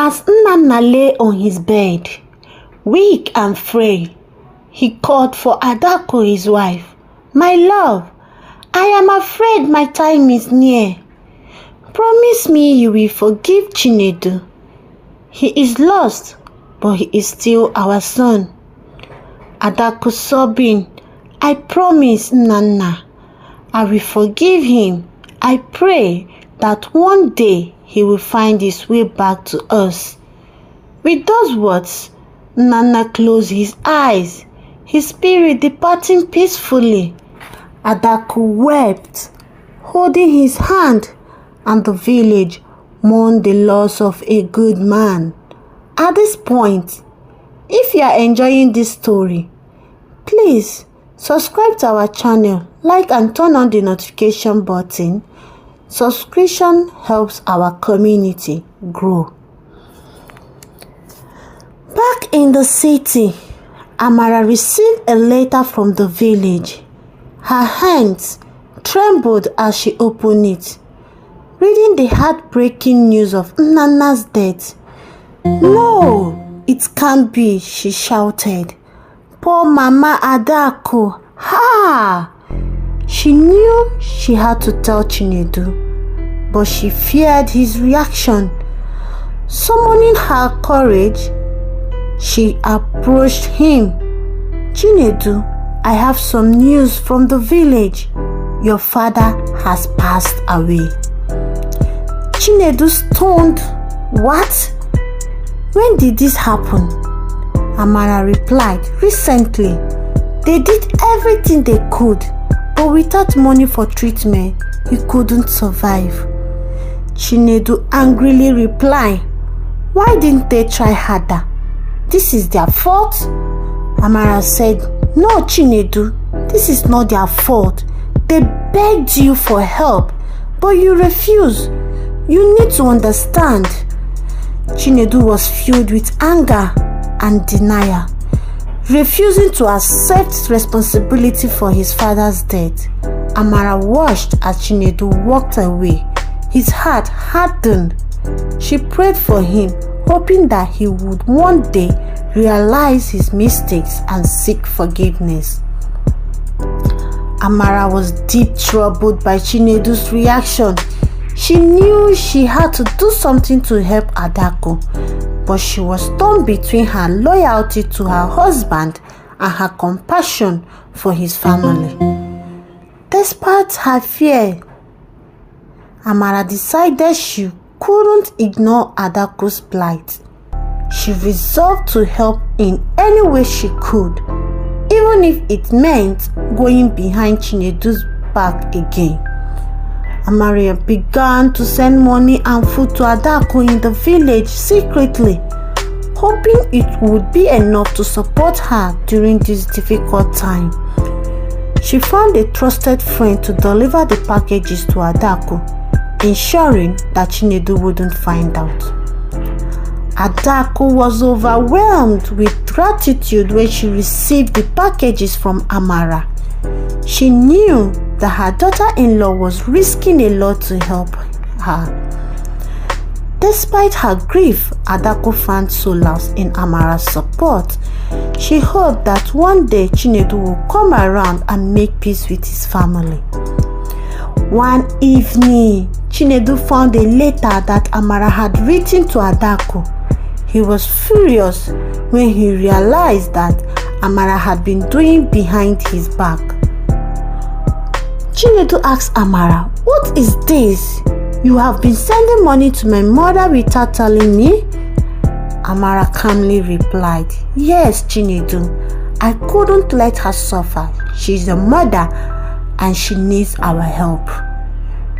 As Nnanna lay on his bed, weak and frail, he called for Adaku, his wife. "My love, I am afraid my time is near. Promise me you will forgive Chinedu. He is lost, but he is still our son." Adaku sobbing, "I promise, Nnanna. I will forgive him. I pray that one day he will find his way back to us." With those words, Nnanna closed his eyes, his spirit departing peacefully. Adaku wept, holding his hand, and the village mourned the loss of a good man. At this point, if you are enjoying this story, please subscribe to our channel, like and turn on the notification button. Subscription helps our community grow. Back in the city, Amara received a letter from the village. Her hands trembled as she opened it, reading the heartbreaking news of Nnanna's death. "No, it can't be," she shouted. "Poor Mama Adaku, ha!" She knew she had to tell Chinedu, but she feared his reaction. Summoning her courage, she approached him. "Chinedu, I have some news from the village. Your father has passed away." Chinedu stoned. "What? When did this happen?" Amara replied, "Recently. They did everything they could, but without money for treatment, he couldn't survive." Chinedu angrily replied, "Why didn't they try harder? This is their fault?" Amara said, "No, Chinedu, this is not their fault. They begged you for help, but you refused. You need to understand." Chinedu was filled with anger and denial, refusing to accept responsibility for his father's death. Amara watched as Chinedu walked away, his heart hardened. She prayed for him, hoping that he would one day realize his mistakes and seek forgiveness. Amara was deep troubled by Chinedu's reaction. She knew she had to do something to help Adaku, but she was torn between her loyalty to her husband and her compassion for his family. Despite her fear, Amara decided she couldn't ignore Adaku's plight. She resolved to help in any way she could, even if it meant going behind Chinedu's back again. Amara began to send money and food to Adaku in the village secretly, hoping it would be enough to support her during this difficult time. She found a trusted friend to deliver the packages to Adaku, ensuring that Chinedu wouldn't find out. Adaku was overwhelmed with gratitude when she received the packages from Amara. She knew that her daughter-in-law was risking a lot to help her. Despite her grief, Adaku found solace in Amara's support. She hoped that one day Chinedu will come around and make peace with his family. One evening, Chinedu found a letter that Amara had written to Adaku. He was furious when he realized that Amara had been doing behind his back. Chinedu asked Amara, "What is this? You have been sending money to my mother without telling me?" Amara calmly replied, "Yes, Chinedu. I couldn't let her suffer. She's a mother and she needs our help."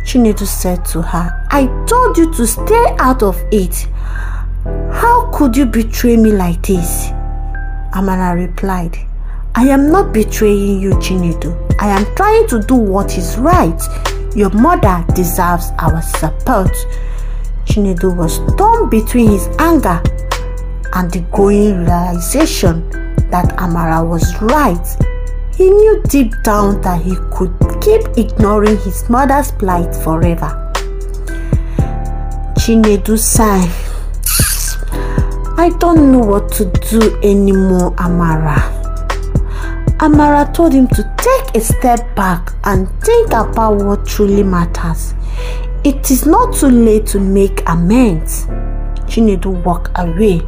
Chinedu said to her, "I told you to stay out of it. How could you betray me like this?" Amara replied, "I am not betraying you, Chinedu. I am trying to do what is right. Your mother deserves our support." Chinedu was torn between his anger and the growing realization that Amara was right. He knew deep down that he could keep ignoring his mother's plight forever. Chinedu sighed. I don't know what to do anymore, Amara. Amara told him to take a step back and think about what truly matters. It is not too late to make amends. Chinedu walked away.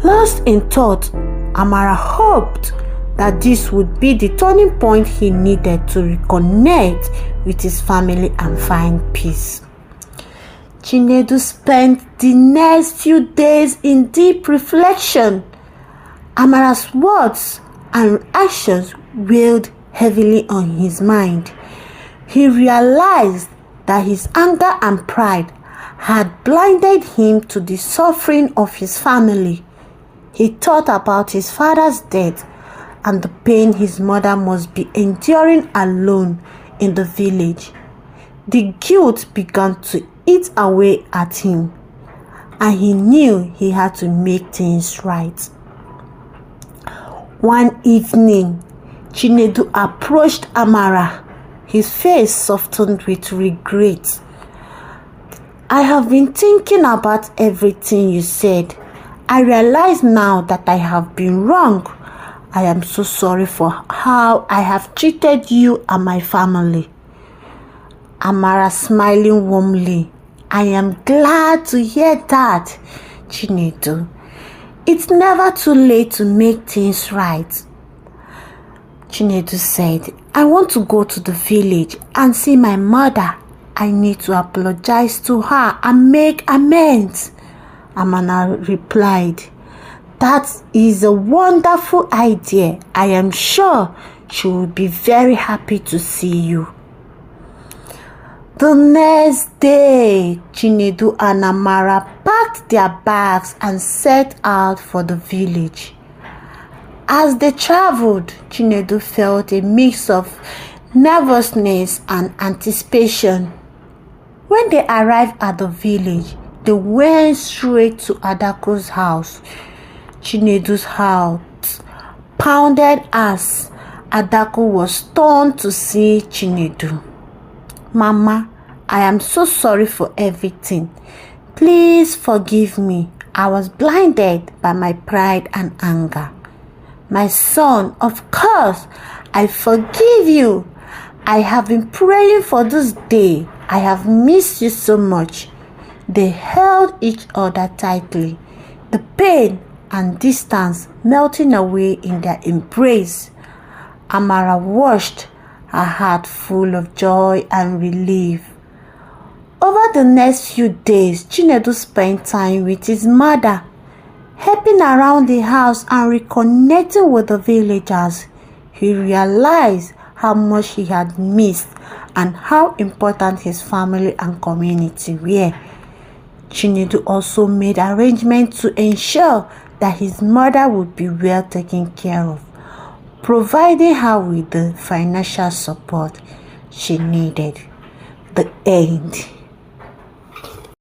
Lost in thought, Amara hoped that this would be the turning point he needed to reconnect with his family and find peace. Chinedu spent the next few days in deep reflection. Amara's words and actions weighed heavily on his mind. He realized that his anger and pride had blinded him to the suffering of his family. He thought about his father's death and the pain his mother must be enduring alone in the village. The guilt began to eat away at him, and he knew he had to make things right. One evening, Chinedu approached Amara. His face softened with regret. I have been thinking about everything you said. I realize now that I have been wrong. I am so sorry for how I have treated you and my family. Amara smiling warmly. I am glad to hear that, Chinedu. It's never too late to make things right. Chinedu said, I want to go to the village and see my mother. I need to apologize to her and make amends. Amara replied, that is a wonderful idea. I am sure she will be very happy to see you. The next day, Chinedu and Amara packed their bags and set out for the village. As they traveled, Chinedu felt a mix of nervousness and anticipation. When they arrived at the village, they went straight to Adako's house. Chinedu's heart pounded as Adako was stunned to see Chinedu. Mama, I am so sorry for everything. Please forgive me. I was blinded by my pride and anger. My son, of course, I forgive you. I have been praying for this day. I have missed you so much. They held each other tightly, the pain and distance melting away in their embrace. Amara watched, her heart full of joy and relief. Over the next few days, Chinedu spent time with his mother, helping around the house and reconnecting with the villagers. He realized how much he had missed and how important his family and community were. Chinedu also made arrangements to ensure that his mother would be well taken care of, providing her with the financial support she needed. The end.